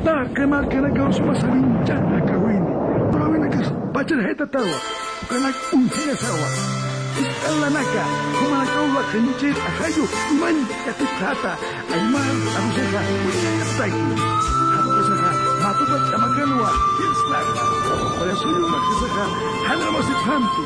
Kena kau semasa rencana kau ini. Perawi nak baca heta tawa. Kena unhaya sawa. Ikalla naka. Kuma kau lah kencit ahayu man jatuh kata. Aiman aku seha lagi. Aku seha matubat sama kenua. Hisnak. Pada suyu maksud seha hana masih panti.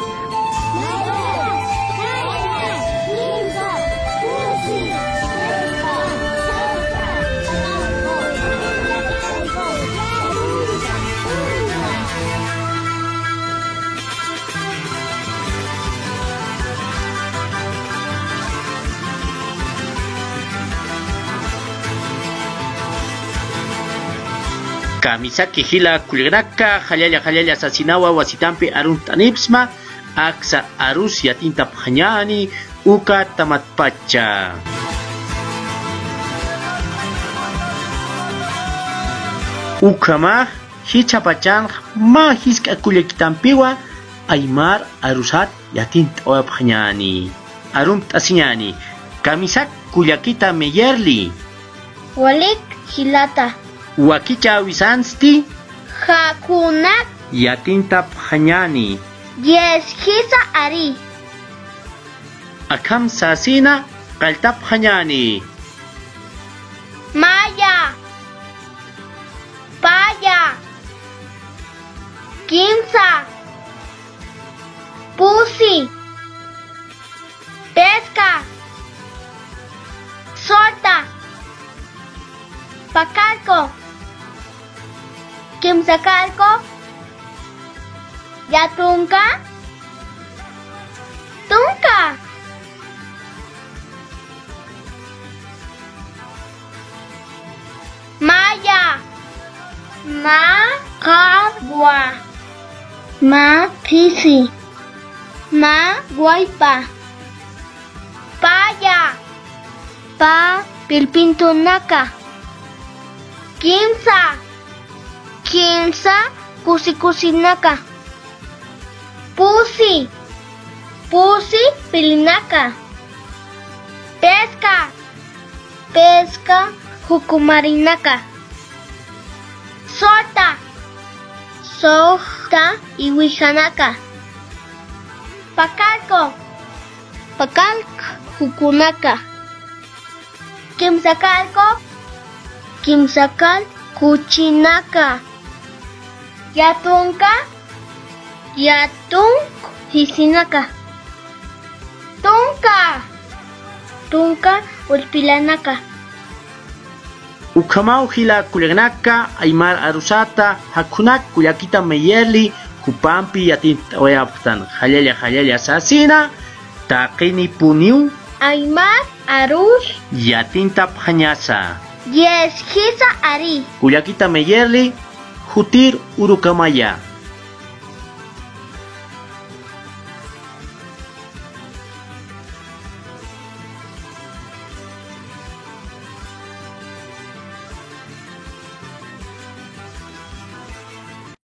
Kamisaki hila kuligraka halaya sasinawa wasitampi arun tanipsma aksa arus yatinta phanyani uka tamatpacha. Ukama hichapachan ma hiska kulikitampiwa aymar arusat yatinta oya phanyani arun tasinyani kamisak kuliakita meyerli walik hilata Wakicha wisansti hakunak yatinta phanyani yes hisa ari akam sasina qalta phanyani maya paya quinza pusi pesca solta pacarco Kimsakalko Yatunka Tunka Maya Ma Kagwa Ma Pisi Ma Guaypa Paya Pa Pilpintunaka Quinza Kusikusinaka Pusi Pilinaka Pesca Hukumarinaka Sota Iwishanaka Pakalk Hukunaka Kimsakal Kuchinaka Yatung Hisinaka Tunka Ulpilanaka Ukamau hila kulignaka aymar arusata hakunak kuyakita meyerli kupampi yatinta oyaptan halaya sasina taqini puniu aymar arus yatinta phanyasa yes hisa ari kuyakita meyerli hutir urukamaya